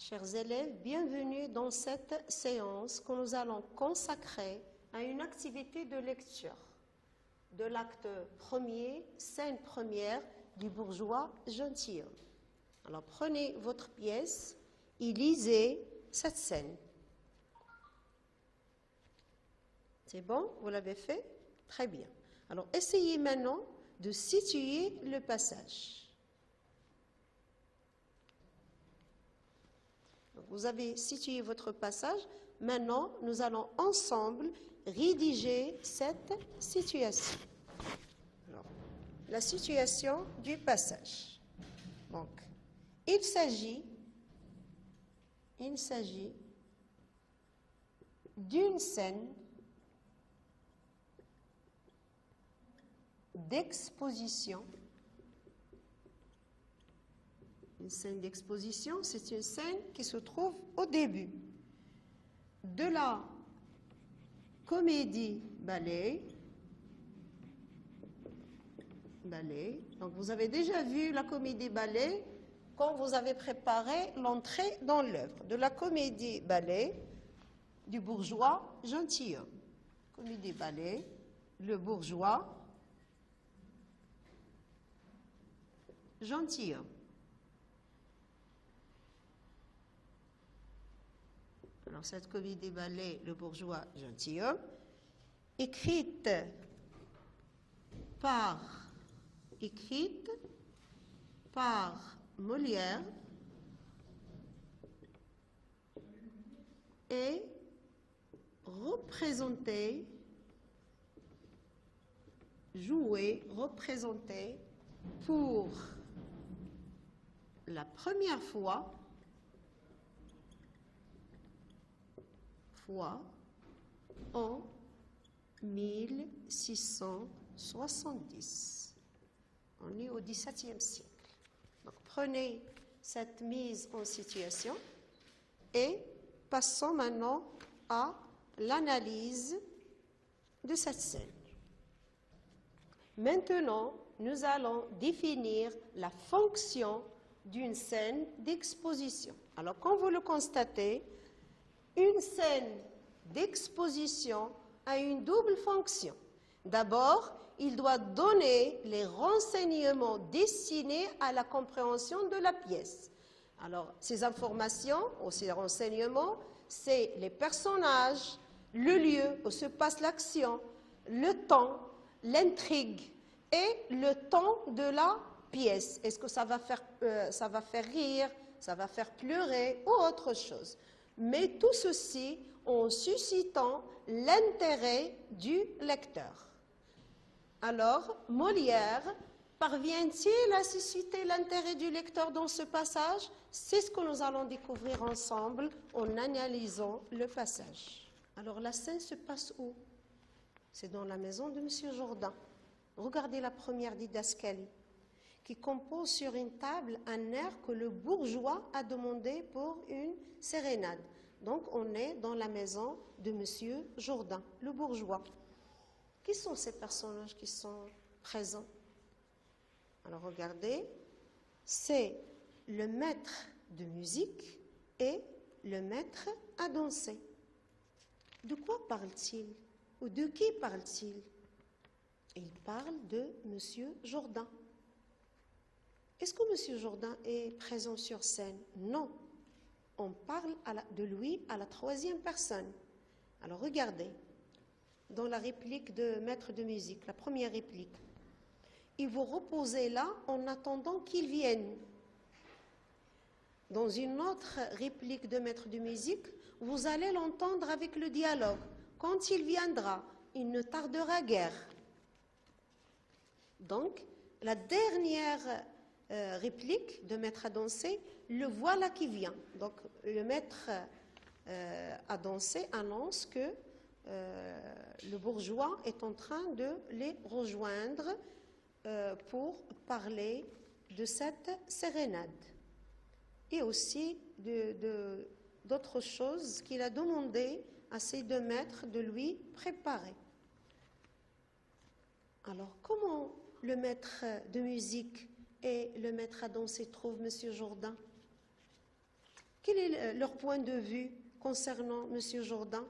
Chers élèves, bienvenue dans cette séance que nous allons consacrer à une activité de lecture de l'acte premier, scène première du bourgeois gentilhomme. Alors prenez votre pièce et lisez cette scène. C'est bon? Vous l'avez fait? Très bien. Alors essayez maintenant de situer le passage. Donc, vous avez situé votre passage. Maintenant, nous allons ensemble rédiger cette situation. Alors, la situation du passage. Donc, il s'agit d'une scène d'exposition. Une scène d'exposition, c'est une scène qui se trouve au début de la comédie-ballet. Donc, vous avez déjà vu la comédie-ballet quand vous avez préparé l'entrée dans l'œuvre de la comédie-ballet du bourgeois gentilhomme. Comédie-ballet, le bourgeois gentilhomme. Alors, cette comédie-ballet, le bourgeois gentilhomme, écrite par Molière et représentée pour la première fois en 1670. On est au XVIIe siècle. Donc, prenez cette mise en situation et passons maintenant à l'analyse de cette scène. Maintenant, nous allons définir la fonction d'une scène d'exposition. Alors, comme vous le constatez, une scène d'exposition a une double fonction. D'abord, il doit donner les renseignements destinés à la compréhension de la pièce. Alors, ces informations ou ces renseignements, c'est les personnages, le lieu où se passe l'action, le temps, l'intrigue et le ton de la pièce. Est-ce que ça va faire rire, ça va faire pleurer ou autre chose? Mais tout ceci en suscitant l'intérêt du lecteur. Alors, Molière parvient-il à susciter l'intérêt du lecteur dans ce passage? C'est ce que nous allons découvrir ensemble en analysant le passage. Alors, la scène se passe où? C'est dans la maison de M. Jourdain. Regardez la première didascalie, qui compose sur une table un air que le bourgeois a demandé pour une sérénade. Donc, on est dans la maison de M. Jourdain, le bourgeois. Qui sont ces personnages qui sont présents? Alors, regardez, c'est le maître de musique et le maître à danser. De quoi parle-t-il? Ou de qui parle-t-il? Il parle de M. Jourdain. Est-ce que M. Jourdain est présent sur scène? Non. On parle de lui à la troisième personne. Alors regardez, dans la réplique de maître de musique, la première réplique, il vous reposez là en attendant qu'il vienne. Dans une autre réplique de maître de musique, vous allez l'entendre avec le dialogue. Quand il viendra, il ne tardera guère. Donc, la dernière réplique de maître à danser, le voilà qui vient. Donc, le maître à danser annonce que le bourgeois est en train de les rejoindre pour parler de cette sérénade et aussi d'autres choses qu'il a demandé à ces deux maîtres de lui préparer. Alors, comment le maître de musique et le maître à danser trouvent M. Jourdain? Quel est leur point de vue concernant M. Jourdain?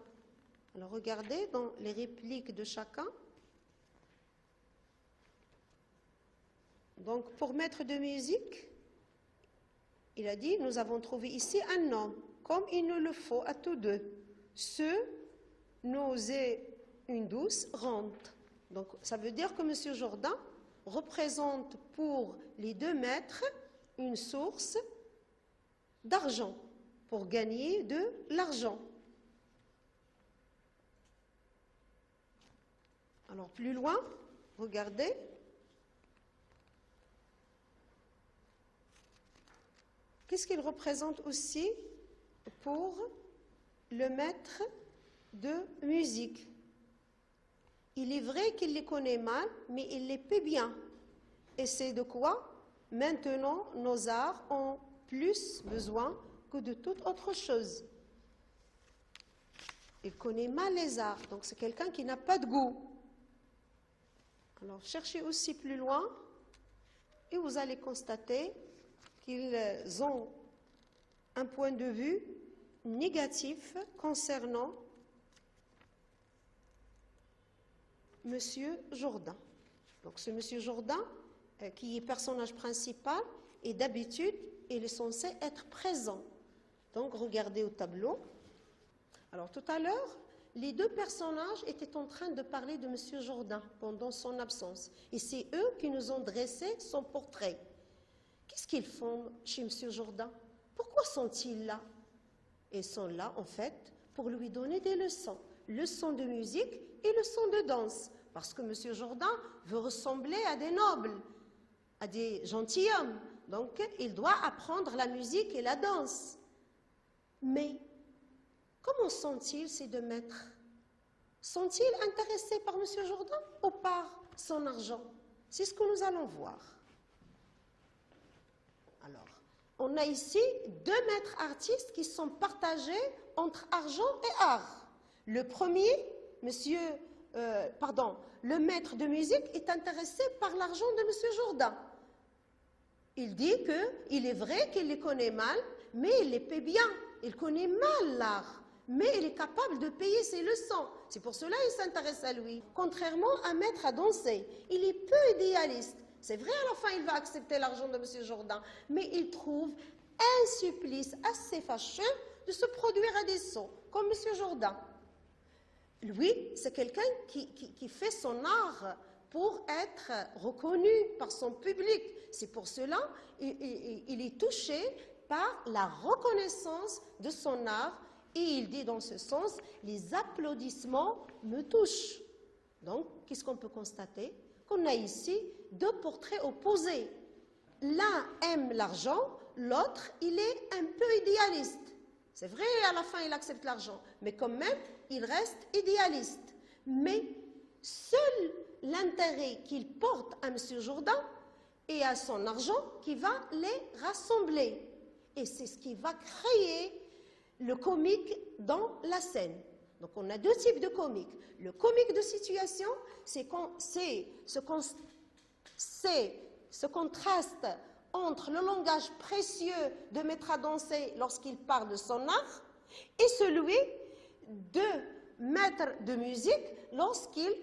Alors regardez dans les répliques de chacun. Donc pour maître de musique, il a dit, nous avons trouvé ici un homme, comme il nous le faut à tous deux. Ceux n'osaient une douce rente. Donc ça veut dire que M. Jourdain représente pour les deux maîtres une source d'argent, pour gagner de l'argent. Alors plus loin, regardez. Qu'est-ce qu'il représente aussi pour le maître de musique? Il est vrai qu'il les connaît mal, mais il les paie bien. Et c'est de quoi maintenant nos arts ont plus besoin que de toute autre chose. Il connaît mal les arts, donc c'est quelqu'un qui n'a pas de goût. Alors cherchez aussi plus loin et vous allez constater qu'ils ont un point de vue négatif concernant M. Jourdain. Donc ce M. Jourdain, qui est personnage principal, et d'habitude, il est censé être présent. Donc regardez au tableau. Alors tout à l'heure, les deux personnages étaient en train de parler de M. Jourdain pendant son absence. Et c'est eux qui nous ont dressé son portrait. Qu'est-ce qu'ils font chez M. Jourdain? Pourquoi sont-ils là? Ils sont là, en fait, pour lui donner des leçons. Leçons de musique et leçons de danse. Parce que M. Jourdain veut ressembler à des nobles, à des gentilshommes. Donc, il doit apprendre la musique et la danse. Mais, comment sont-ils, ces deux maîtres? Sont-ils intéressés par M. Jourdain ou par son argent? C'est ce que nous allons voir. Alors, on a ici deux maîtres artistes qui sont partagés entre argent et art. Le premier, le maître de musique est intéressé par l'argent de M. Jourdain. Il dit qu'il est vrai qu'il les connaît mal, mais il les paie bien. Il connaît mal l'art, mais il est capable de payer ses leçons. C'est pour cela qu'il s'intéresse à lui. Contrairement à un maître à danser, il est peu idéaliste. C'est vrai, à la fin, il va accepter l'argent de M. Jourdain, mais il trouve un supplice assez fâcheux de se produire à des sots, comme M. Jourdain. Lui, c'est quelqu'un qui fait son art pour être reconnu par son public. C'est pour cela qu'il est touché par la reconnaissance de son art et il dit dans ce sens, les applaudissements me touchent. Donc, qu'est-ce qu'on peut constater? Qu'on a ici deux portraits opposés. L'un aime l'argent, l'autre, il est un peu idéaliste. C'est vrai, à la fin, il accepte l'argent, mais quand même, il reste idéaliste. Mais seul l'intérêt qu'il porte à M. Jourdain et à son argent qui va les rassembler. Et c'est ce qui va créer le comique dans la scène. Donc on a deux types de comiques. Le comique de situation, c'est ce contraste entre le langage précieux de maître à danser lorsqu'il parle de son art et celui de maître de musique lorsqu'il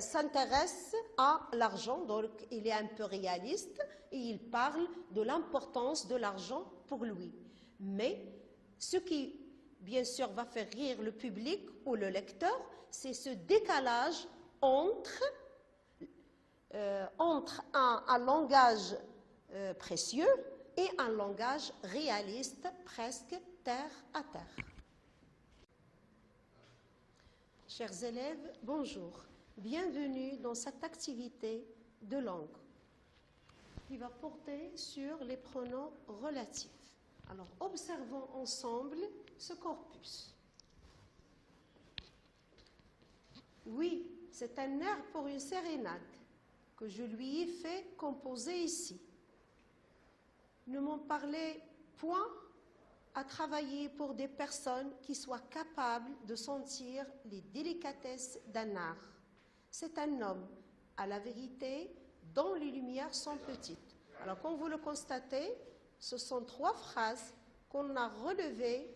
s'intéresse à l'argent. Donc il est un peu réaliste et il parle de l'importance de l'argent pour lui. Mais ce qui, bien sûr, va faire rire le public ou le lecteur, c'est ce décalage entre un langage précieux et un langage réaliste, presque terre à terre. Chers élèves, bonjour. Bienvenue dans cette activité de langue qui va porter sur les pronoms relatifs. Alors, observons ensemble ce corpus. Oui, c'est un air pour une sérénade que je lui ai fait composer ici. Ne m'en parlez point à travailler pour des personnes qui soient capables de sentir les délicatesses d'un art. C'est un homme, à la vérité, dont les lumières sont petites. Alors, comme vous le constatez, ce sont trois phrases qu'on a relevées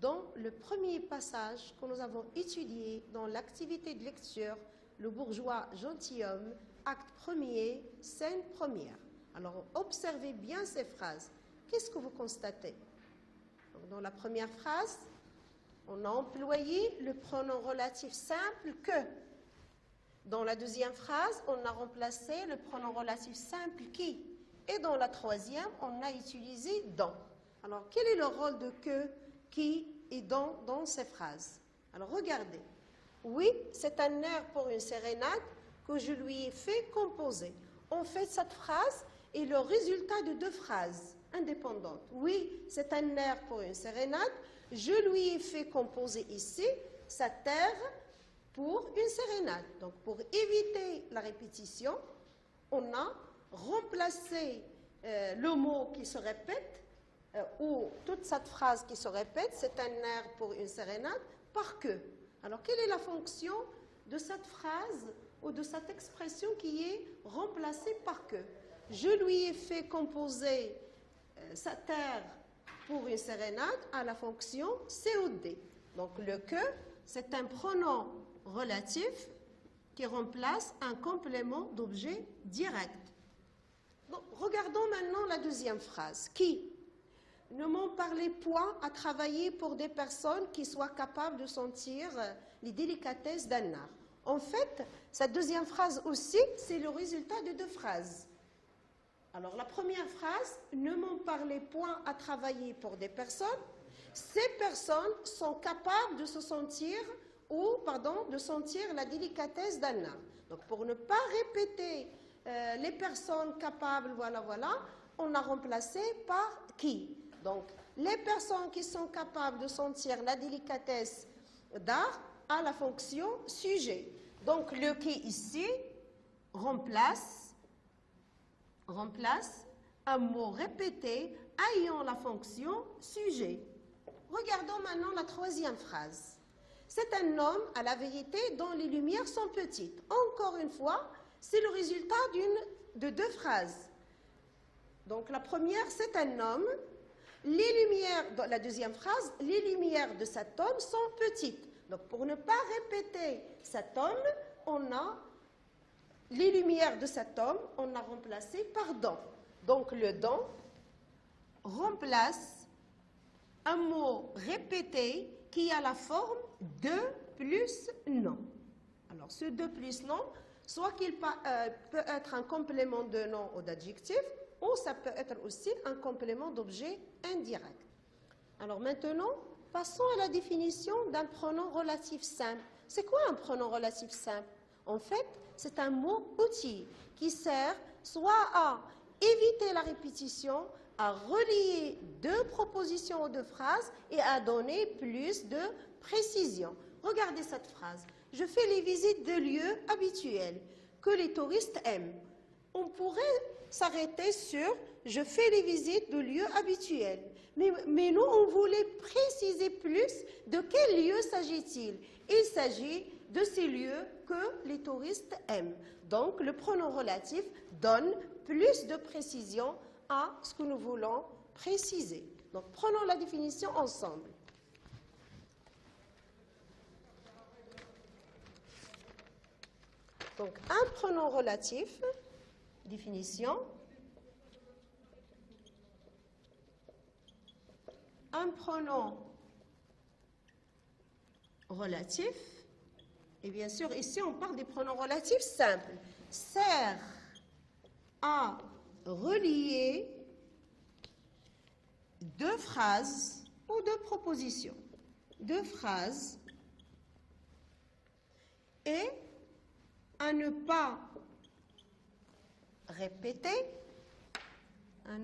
dans le premier passage que nous avons étudié dans l'activité de lecture, le bourgeois gentilhomme, acte premier, scène première. Alors, observez bien ces phrases. Qu'est-ce que vous constatez? Dans la première phrase, on a employé le pronom relatif simple « que ». Dans la deuxième phrase, on a remplacé le pronom relatif simple « qui ». Et dans la troisième, on a utilisé « dans ». Alors, quel est le rôle de « que », « qui » et « dans ces phrases? Alors, regardez. Oui, c'est un air pour une sérénade que je lui ai fait composer. En fait, cette phrase est le résultat de deux phrases indépendantes. Oui, c'est un air pour une sérénade. Je lui ai fait composer ici cet air pour une sérénade. Donc, pour éviter la répétition, on a remplacé le mot qui se répète ou toute cette phrase qui se répète, c'est un air pour une sérénade, par que. Alors, quelle est la fonction de cette phrase ou de cette expression qui est remplacée par que? Je lui ai fait composer cet air pour une sérénade à la fonction COD. Donc, le que, c'est un pronom relatif qui remplace un complément d'objet direct. Donc, regardons maintenant la deuxième phrase. Qui? Ne m'en parlez point à travailler pour des personnes qui soient capables de sentir les délicatesses d'un art. En fait, cette deuxième phrase aussi, c'est le résultat de deux phrases. Alors, la première phrase, ne m'en parlez point à travailler pour des personnes. Ces personnes sont capables de se sentir, de sentir la délicatesse d'un art. Donc, pour ne pas répéter les personnes capables, voilà, on a remplacé par qui. Donc, les personnes qui sont capables de sentir la délicatesse d'art à la fonction sujet. Donc, le qui ici remplace un mot répété ayant la fonction sujet. Regardons maintenant la troisième phrase. C'est un homme, à la vérité, dont les lumières sont petites. Encore une fois, c'est le résultat de deux phrases. Donc, la première, c'est un homme. Les lumières, dans la deuxième phrase, les lumières de cet homme sont petites. Donc, pour ne pas répéter cet homme, on a les lumières de cet homme, on a remplacé par dans. Donc, le dans remplace un mot répété qui a la forme de plus non. Alors, ce de plus non, soit qu'il peut être un complément de nom ou d'adjectif, ou ça peut être aussi un complément d'objet indirect. Alors maintenant, passons à la définition d'un pronom relatif simple. C'est quoi un pronom relatif simple? En fait, c'est un mot outil qui sert soit à éviter la répétition, à relier deux propositions ou deux phrases et à donner plus de précision. Regardez cette phrase. Je fais les visites de lieux habituels que les touristes aiment. On pourrait s'arrêter sur « je fais les visites de lieux habituels ». Mais nous, on voulait préciser plus de quel lieu s'agit-il. Il s'agit de ces lieux que les touristes aiment. Donc, le pronom relatif donne plus de précision à ce que nous voulons préciser. Donc, prenons la définition ensemble. Donc, un pronom relatif, définition, un pronom relatif, et bien sûr, ici, on parle des pronoms relatifs simples, sert à relier deux phrases ou deux propositions. Deux phrases et à ne pas répéter, un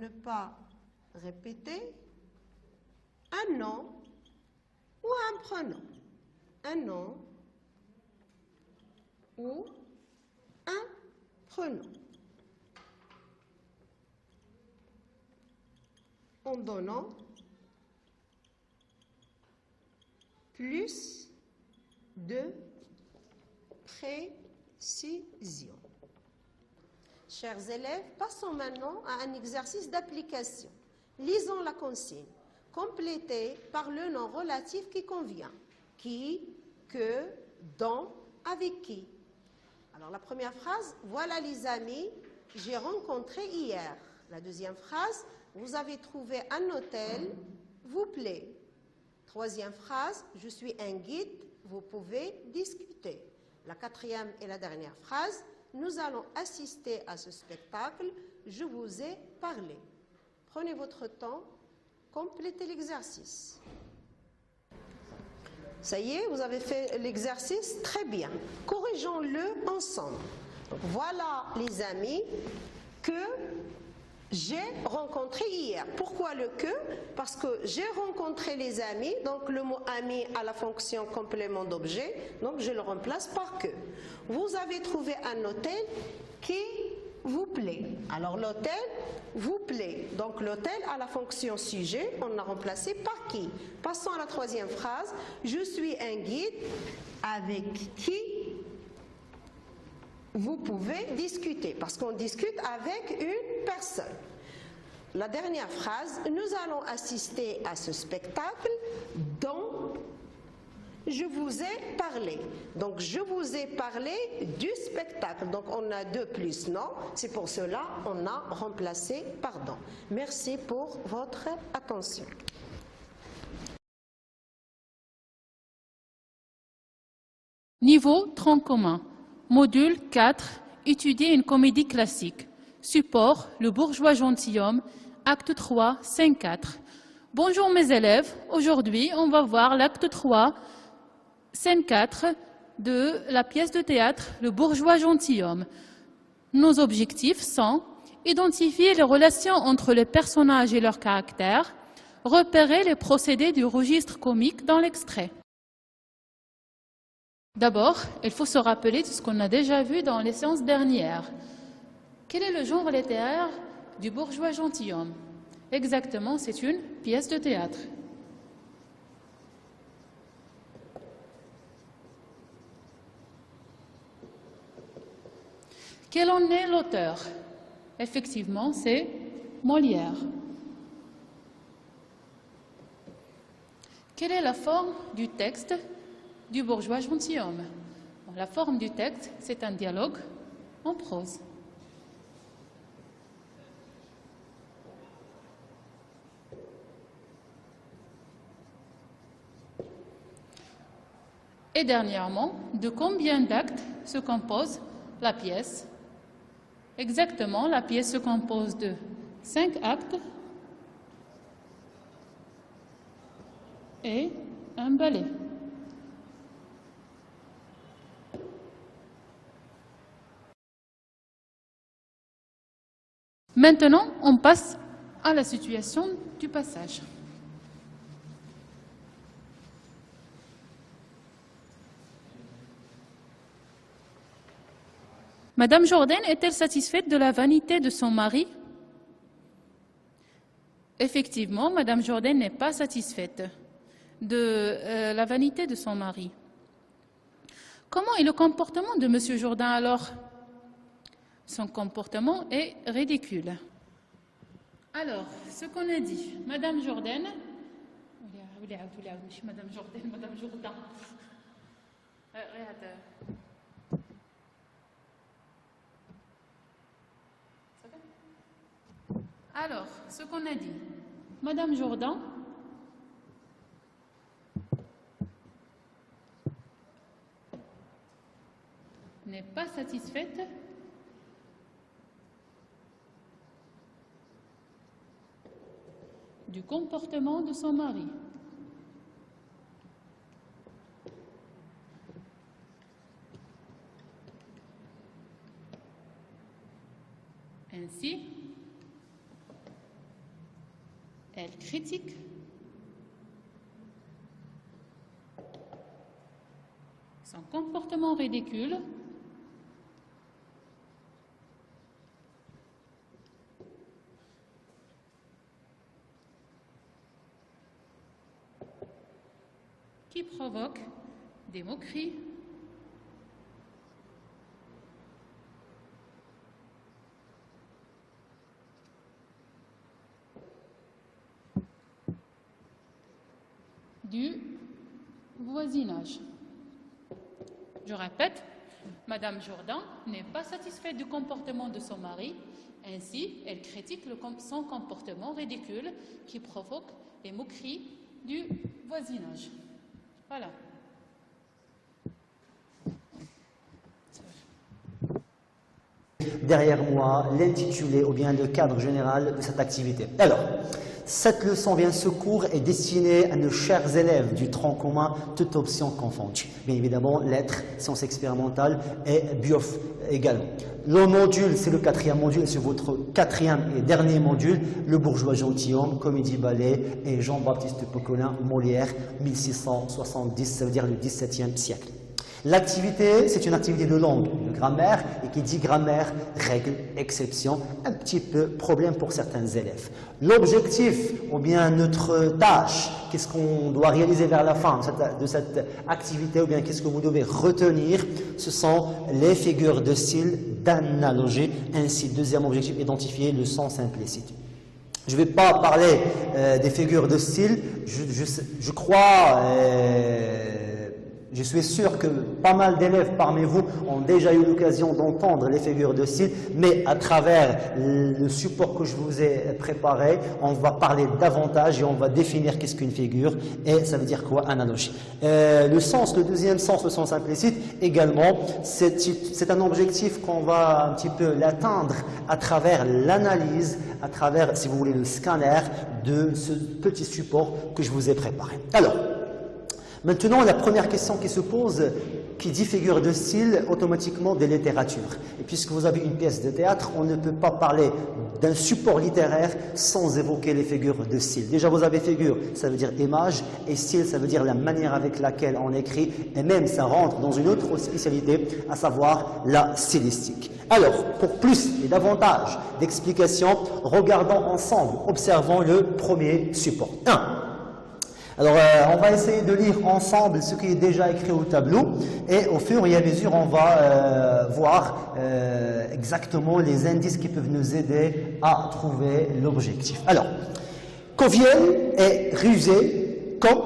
nom ou un pronom. Un nom ou un pronom. En donnant plus de précision. Chers élèves, passons maintenant à un exercice d'application. Lisons la consigne. complété par le nom relatif qui convient. Qui, que, dont, avec qui. Alors la première phrase, voilà les amis, j'ai rencontré hier. La deuxième phrase, vous avez trouvé un hôtel, vous plaît. Troisième phrase, je suis un guide, vous pouvez discuter. La quatrième et la dernière phrase, nous allons assister à ce spectacle, je vous ai parlé. Prenez votre temps, complétez l'exercice. Ça y est, vous avez fait l'exercice très bien. Corrigeons-le ensemble. Donc, voilà les amis que j'ai rencontrés hier. Pourquoi le que? Parce que j'ai rencontré les amis, donc le mot ami a la fonction complément d'objet, donc je le remplace par que. Vous avez trouvé un hôtel qui vous plaît. Alors l'hôtel vous plaît. Donc l'hôtel a la fonction sujet, on l'a remplacé par qui? Passons à la troisième phrase. Je suis un guide avec qui vous pouvez discuter, parce qu'on discute avec une personne. La dernière phrase, nous allons assister à ce spectacle dont je vous ai parlé. Donc, je vous ai parlé du spectacle. Donc, on a deux plus non. C'est pour cela qu'on a remplacé pardon. Merci pour votre attention. Niveau tronc commun. Module 4. Étudier une comédie classique. Support, le bourgeois gentilhomme. Acte 3, scène 4. Bonjour mes élèves. Aujourd'hui, on va voir l'acte 3, scène 4 de la pièce de théâtre Le bourgeois gentilhomme. Nos objectifs sont identifier les relations entre les personnages et leurs caractères, repérer les procédés du registre comique dans l'extrait. D'abord, il faut se rappeler de ce qu'on a déjà vu dans les séances dernières. Quel est le genre littéraire du bourgeois gentilhomme? Exactement, c'est une pièce de théâtre. Quel en est l'auteur? Effectivement, c'est Molière. Quelle est la forme du texte du bourgeois gentilhomme? La forme du texte, c'est un dialogue en prose. Et dernièrement, de combien d'actes se compose la pièce? Exactement, la pièce se compose de 5 actes et un ballet. Maintenant, on passe à la situation du passage. Madame Jourdain est-elle satisfaite de la vanité de son mari? Effectivement, Madame Jourdain n'est pas satisfaite de la vanité de son mari. Comment est le comportement de Monsieur Jourdain alors? Son comportement est ridicule. Alors, ce qu'on a dit, Madame Jourdain, Madame Jourdain, alors, ce qu'on a dit, Madame Jourdain n'est pas satisfaite du comportement de son mari. Ainsi, elle critique son comportement ridicule qui provoque des moqueries, voisinage. Je répète, Madame Jourdan n'est pas satisfaite du comportement de son mari. Ainsi, elle critique son comportement ridicule qui provoque les moqueries du voisinage. Voilà. Derrière moi, l'intitulé ou bien le cadre général de cette activité. Alors, cette leçon, bien ce cours est destiné à nos chers élèves du tronc commun, toute option confondue. Bien évidemment, lettres, sciences expérimentales et biof également. Le module, c'est le 4e module, c'est votre 4e et dernier module, le bourgeois gentilhomme, comédie ballet et Jean-Baptiste Poquelin, Molière, 1670, ça veut dire le 17e siècle. L'activité, c'est une activité de langue, de grammaire, et qui dit grammaire, règle, exception, un petit peu problème pour certains élèves. L'objectif, ou bien notre tâche, qu'est-ce qu'on doit réaliser vers la fin de cette activité, ou bien qu'est-ce que vous devez retenir, ce sont les figures de style d'analogie. Ainsi, deuxième objectif, identifier le sens implicite. Je ne vais pas parler des figures de style, je crois... je suis sûr que pas mal d'élèves parmi vous ont déjà eu l'occasion d'entendre les figures de style, mais à travers le support que je vous ai préparé, on va parler davantage et on va définir qu'est-ce qu'une figure et ça veut dire quoi, analogie. Le sens, le deuxième sens, le sens implicite, également, c'est un objectif qu'on va un petit peu l'atteindre à travers l'analyse, à travers, si vous voulez, le scanner de ce petit support que je vous ai préparé. Alors, maintenant, la première question qui se pose, qui dit figure de style, automatiquement des littératures. Et puisque vous avez une pièce de théâtre, on ne peut pas parler d'un support littéraire sans évoquer les figures de style. Déjà, vous avez figure, ça veut dire image, et style, ça veut dire la manière avec laquelle on écrit, et même ça rentre dans une autre spécialité, à savoir la stylistique. Alors, pour plus et davantage d'explications, regardons ensemble, observons le premier support. 1. Alors, on va essayer de lire ensemble ce qui est déjà écrit au tableau et au fur et à mesure, on va voir exactement les indices qui peuvent nous aider à trouver l'objectif. Alors, Coviel est rusé comme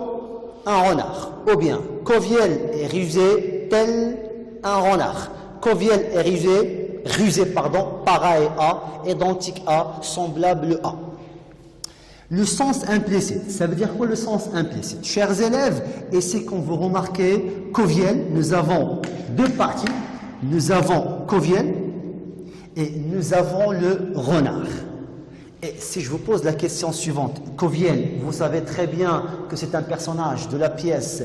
un renard. Ou bien, Coviel est rusé tel un renard. Coviel est rusé, pareil à, identique à, semblable à. Le sens implicite, ça veut dire quoi le sens implicite? Chers élèves, et c'est qu'on vous remarquez, Coviel, nous avons deux parties. Nous avons Coviel et nous avons le renard. Et si je vous pose la question suivante, Coviel, vous savez très bien que c'est un personnage de la pièce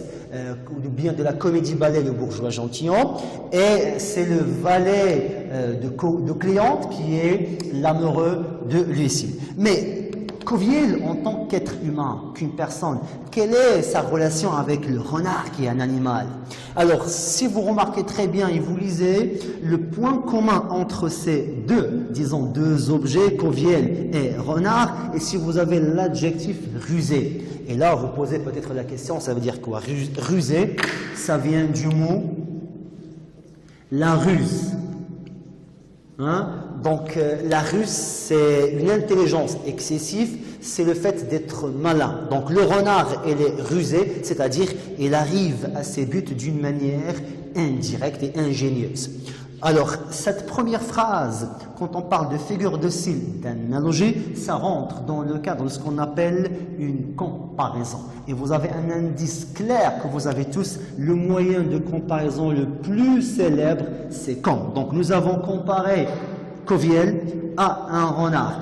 ou bien de la comédie ballet Le Bourgeois Gentilhomme, et c'est le valet de Cléante qui est l'amoureux de Lucile. Mais Coviel, en tant qu'être humain, qu'une personne, quelle est sa relation avec le renard qui est un animal? Alors, si vous remarquez très bien et vous lisez, le point commun entre ces deux, disons deux objets, Coviel et renard, et si vous avez l'adjectif rusé. Et là, vous posez peut-être la question, ça veut dire quoi? Rusé, ça vient du mot la ruse. Hein? Donc, la ruse, c'est une intelligence excessive, c'est le fait d'être malin. Donc, le renard, il est rusé, c'est-à-dire, il arrive à ses buts d'une manière indirecte et ingénieuse. Alors, cette première phrase, quand on parle de figure de style, d'analogie, ça rentre dans le cadre de ce qu'on appelle une comparaison. Et vous avez un indice clair que vous avez tous, le moyen de comparaison le plus célèbre, c'est quand. Donc, nous avons comparé Coviel à un renard.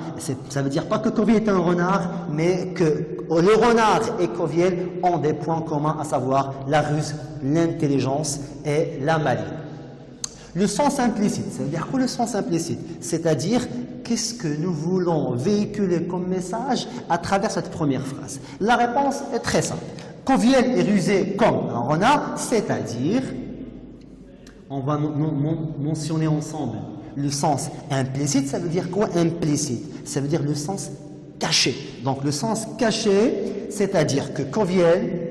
Ça veut dire pas que Coviel est un renard, mais que le renard et Coviel ont des points communs, à savoir la ruse, l'intelligence et la malice. Le sens implicite, ça veut dire quoi le sens implicite? C'est-à-dire, qu'est-ce que nous voulons véhiculer comme message à travers cette première phrase? La réponse est très simple. Coviel est rusé comme un renard, c'est-à-dire, on va mentionner ensemble le sens implicite. Ça veut dire quoi implicite? Ça veut dire le sens caché. Donc le sens caché, c'est-à-dire que Coviel,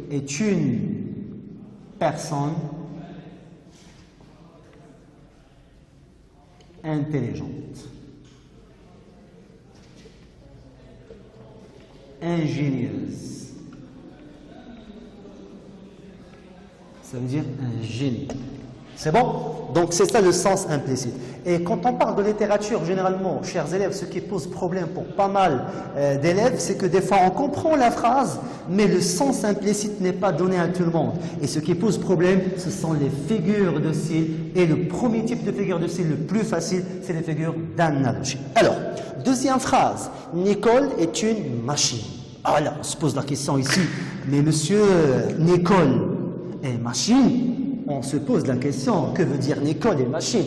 est une personne intelligente. ingénieuse. Ça veut dire un génie. C'est bon? Donc c'est ça le sens implicite. Et quand on parle de littérature, généralement, chers élèves, ce qui pose problème pour pas mal d'élèves, c'est que des fois on comprend la phrase, mais le sens implicite n'est pas donné à tout le monde. Et ce qui pose problème, ce sont les figures de style. Et le premier type de figure de style, le plus facile, c'est les figures d'analogie. Alors, deuxième phrase, Nicole est une machine. Ah là, on se pose la question ici, mais monsieur, Nicole est machine? On se pose la question, que veut dire Nicole et machine?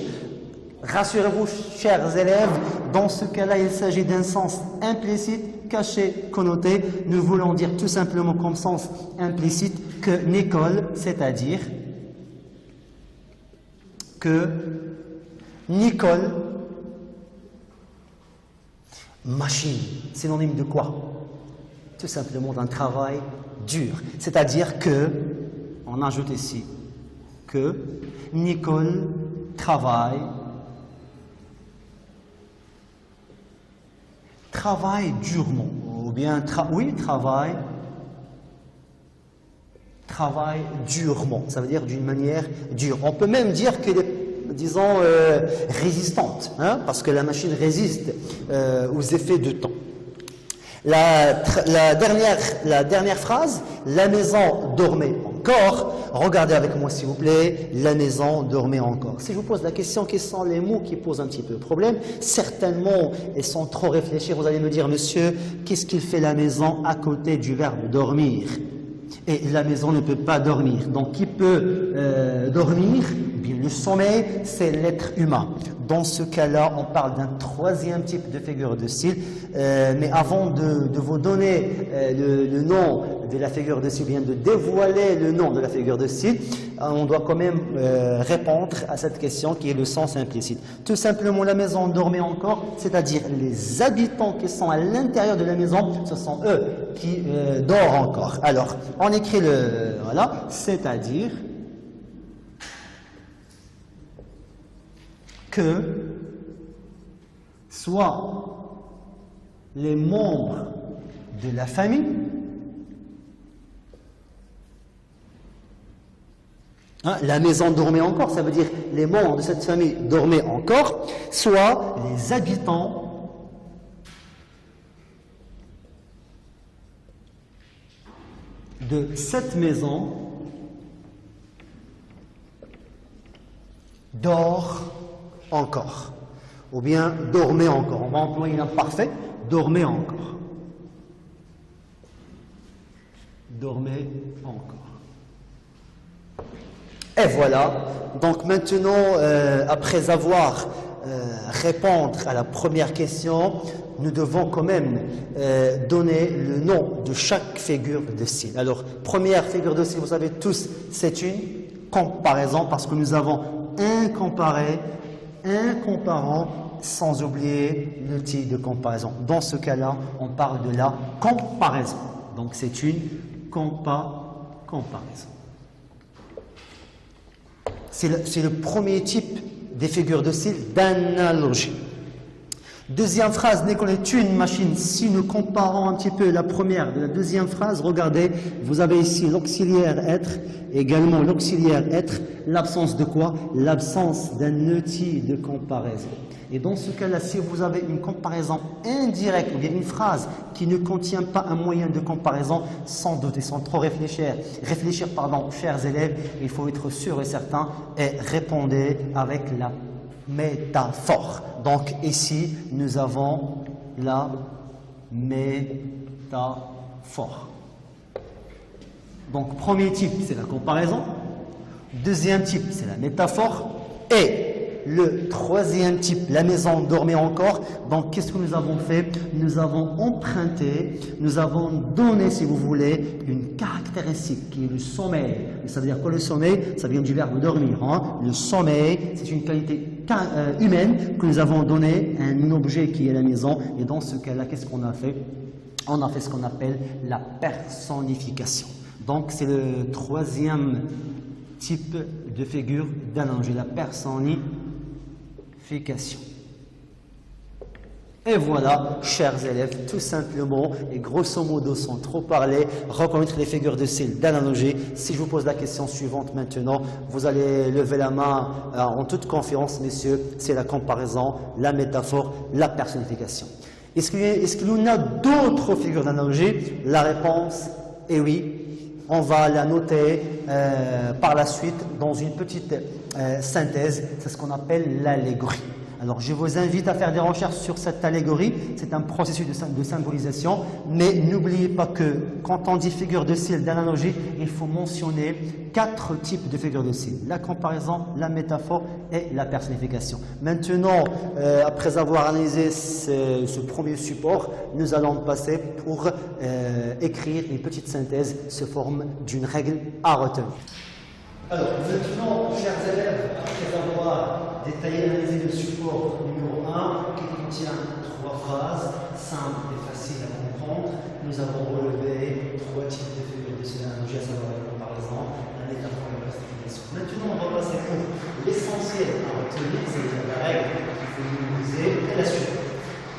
Rassurez-vous, chers élèves, dans ce cas-là, il s'agit d'un sens implicite, caché, connoté. Nous voulons dire tout simplement comme sens implicite que Nicole, c'est-à-dire que Nicole, machine, synonyme de quoi? Tout simplement d'un travail dur. C'est-à-dire que, on ajoute ici, que Nicole travaille durement, ou bien travaille durement, ça veut dire d'une manière dure. On peut même dire qu'elle est, disons, résistante, hein, parce que la machine résiste aux effets de temps. La dernière phrase, la maison dormait encore. Regardez avec moi s'il vous plaît, la maison dormait encore. Si je vous pose la question, quels sont les mots qui posent un petit peu problème? Certainement, et sans trop réfléchir, vous allez me dire, monsieur, qu'est-ce qu'il fait la maison à côté du verbe dormir? Et la maison ne peut pas dormir. Donc, qui peut dormir? Bien, le sommeil, c'est l'être humain. Dans ce cas-là, on parle d'un troisième type de figure de style. Mais avant de vous donner le nom de la figure de style, bien de dévoiler le nom de la figure de style, on doit quand même répondre à cette question qui est le sens implicite. Tout simplement, la maison dormait encore, c'est-à-dire les habitants qui sont à l'intérieur de la maison, ce sont eux qui dorment encore. Alors, on écrit le... Voilà, c'est-à-dire que soit les membres de la famille, hein, la maison dormait encore, ça veut dire les membres de cette famille dormaient encore, soit les habitants de cette maison dorment encore, ou bien dormait encore. On va employer l'imparfait, dormait encore. Dormait encore. Et voilà, donc maintenant, après avoir répondre à la première question, nous devons quand même donner le nom de chaque figure de style. Alors, première figure de style, vous savez tous, c'est une comparaison, parce que nous avons un comparé, un comparant, sans oublier l'outil de comparaison. Dans ce cas-là, on parle de la comparaison. Donc, c'est une comparaison. C'est le premier type des figures de style d'analogie. Deuxième phrase, Nicole est une machine. Si nous comparons un petit peu la première de la deuxième phrase, regardez, vous avez ici l'auxiliaire être, également l'auxiliaire être, l'absence de quoi? L'absence d'un outil de comparaison. Et dans ce cas-là, si vous avez une comparaison indirecte, ou bien une phrase qui ne contient pas un moyen de comparaison, sans doute et sans trop réfléchir, chers élèves, il faut être sûr et certain et répondez avec la métaphore. Donc ici, nous avons la métaphore. Donc premier type, c'est la comparaison. Deuxième type, c'est la métaphore. Et le troisième type, la maison dormait encore. Donc qu'est-ce que nous avons fait? Nous avons emprunté, nous avons donné, si vous voulez, une caractéristique qui est le sommeil. Ça veut dire quoi le sommeil? Ça vient du verbe dormir. Hein? Le sommeil, c'est une qualité humaine que nous avons donné à un objet qui est la maison. Et dans ce cas-là, qu'est-ce qu'on a fait? On a fait ce qu'on appelle la personnification. Donc c'est le troisième type de figure d'analogie, la personnification. Et voilà, chers élèves, tout simplement, et grosso modo, sans trop parler, reconnaître les figures de style d'analogie. Si je vous pose la question suivante maintenant, vous allez lever la main en toute confiance, messieurs, c'est la comparaison, la métaphore, la personnification. Est-ce qu'il y en a d'autres figures d'analogie? La réponse est oui. On va la noter par la suite dans une petite synthèse, c'est ce qu'on appelle l'allégorie. Alors, je vous invite à faire des recherches sur cette allégorie. C'est un processus de symbolisation. Mais n'oubliez pas que quand on dit figure de style d'analogie, il faut mentionner 4 types de figures de style. La comparaison, la métaphore et la personnification. Maintenant, après avoir analysé ce premier support, nous allons passer pour écrire une petite synthèse sous forme d'une règle à retenir. Alors, maintenant, chers élèves, après avoir détaillé et analysé le support numéro 1, qui contient 3 phrases simples et faciles à comprendre, nous avons relevé 3 types de figures de style d'analogie, à savoir la comparaison, la métaphore et la personnification. Maintenant, on va passer pour l'essentiel à retenir, c'est-à-dire la règle qu'il faut mémoriser, et la suivante.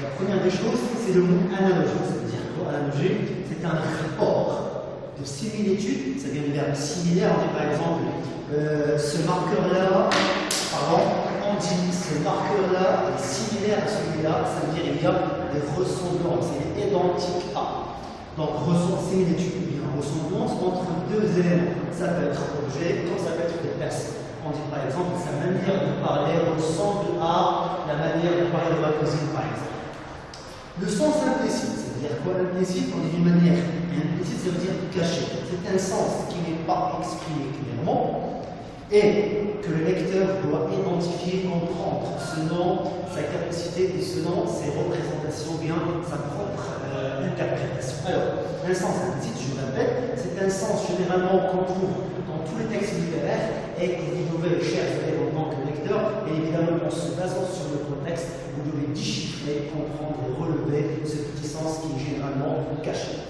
La première des choses, c'est le mot analogie. C'est-à-dire que l'analogie, c'est un rapport de similitude, ça vient du verbe similaire. On dit par exemple ce marqueur-là, on dit ce marqueur-là est similaire à celui-là, ça veut dire qu'il y a des ressemblances, il est identique à. Donc similitude ou bien ressemblance entre 2 éléments. Ça peut être objet, comme ça peut être des personnes. On dit par exemple sa manière de parler ressemble à la manière de parler de ma cousine, par exemple. Le sens implicite, c'est-à-dire quoi l'implicite? On dit d'une manière. Implicite, ça veut dire caché. C'est un sens qui n'est pas exprimé clairement et que le lecteur doit identifier, comprendre selon sa capacité et selon ses représentations, bien sa propre interprétation. Alors, un sens implicite, je répète, c'est un sens généralement qu'on trouve dans tous les textes littéraires et que vous devez, chers élèves, en tant que lecteur, et évidemment en se basant sur le contexte, vous devez déchiffrer, comprendre et relever ce petit sens qui est généralement caché.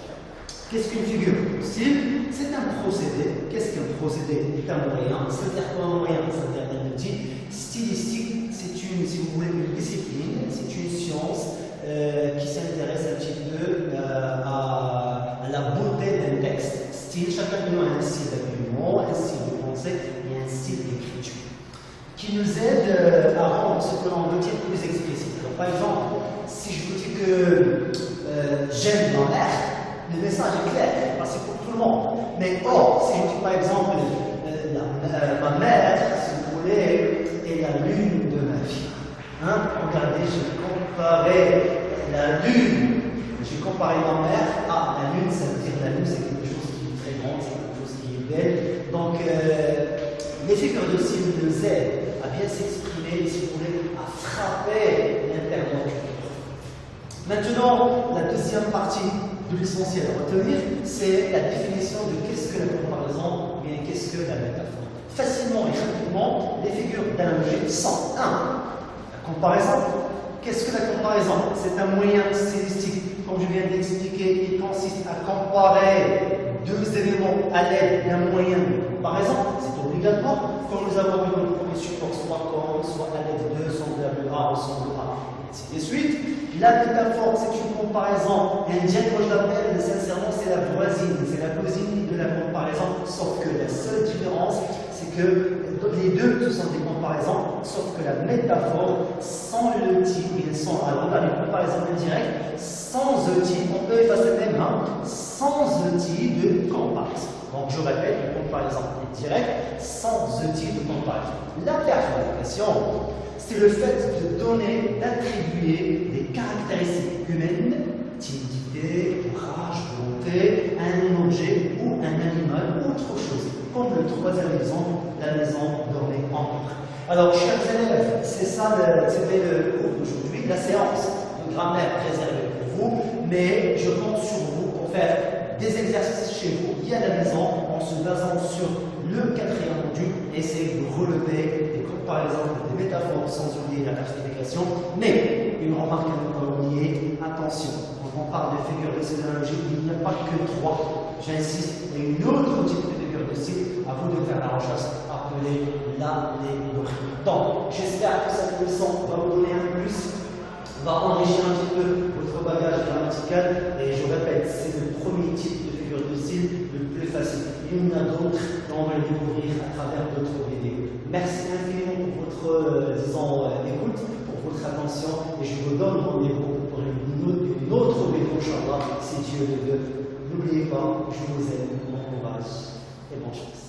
Qu'est-ce qu'une figure de style? C'est un procédé. Qu'est-ce qu'un procédé? C'est un moyen. C'est-à-dire quoi un moyen? C'est-à-dire un outil stylistique. C'est une, si vous voulez, une discipline. C'est une science qui s'intéresse un petit peu à la beauté d'un texte. Style, chacun de nous a un style d'habillement, un style de pensée et un style d'écriture qui nous aide à rendre ce que l'on veut dire plus explicite. Alors, par exemple, si je vous dis que j'aime ma mère, le message est clair, c'est pour tout le monde. Mais si je dis par exemple ma mère, si vous voulez, est la lune de ma vie. Regardez, j'ai comparé la lune, j'ai comparé ma mère à la lune, ça veut dire la lune c'est quelque chose qui est très grand, c'est quelque chose qui est belle. Donc les figures de style nous aident à bien s'exprimer, si vous voulez, à frapper l'interlocuteur. Maintenant, la deuxième partie de l'essentiel à retenir, c'est la définition de qu'est-ce que la comparaison, bien qu'est-ce que la métaphore. Facilement et rapidement, les figures d'analogie sont 1. La comparaison. Qu'est-ce que la comparaison? C'est un moyen stylistique, comme je viens d'expliquer, qui consiste à comparer 2 éléments à l'aide d'un moyen de comparaison. C'est obligatoire, comme nous avons vu dans le premier support, soit à l'aide de semblable A, ressemble à, et ainsi de suite. La métaphore, c'est une comparaison indienne, moi je l'appelle, mais sincèrement, c'est la voisine, c'est la cousine de la comparaison, sauf que la seule différence, c'est que les deux, ce sont des comparaisons, sauf que la métaphore, sans le type, alors on a une comparaison indirecte, sans outil, on peut effacer même, sans outil de comparaison. Donc je répète, une comparaison indirecte, sans outil de comparaison. La personnification, c'est le fait de donner, d'attribuer des caractéristiques humaines, timidité, courage, volonté, à un objet ou un animal ou autre chose. Comme le troisième exemple, la maison dormait en entre. Alors, chers élèves, c'était le cours d'aujourd'hui, la séance de grammaire réservée pour vous, mais je compte sur vous pour faire des exercices chez vous, à la maison, en se basant sur le 4e module, essayer de relever des comparaisons, des métaphores, sans oublier la personnification. Mais, une remarque à ne pas oublier, attention, quand on parle de figures de style d'analogie, il n'y a pas que 3, j'insiste, et une autre type de figure de style, à vous de faire la recherche, appelée l'allégorie. Donc, j'espère que cette leçon va vous donner un plus va enrichir un petit peu votre bagage grammatical. Et je répète, c'est le premier type de figure de style le plus facile. Il y en a d'autres et on va les découvrir à travers d'autres vidéos. Merci infiniment pour votre écoute, pour votre attention. Et je vous donne rendez-vous pour une autre vidéo, Inch'Allah, si Dieu le veut. N'oubliez pas, je vous aime, bon courage et bonne chance.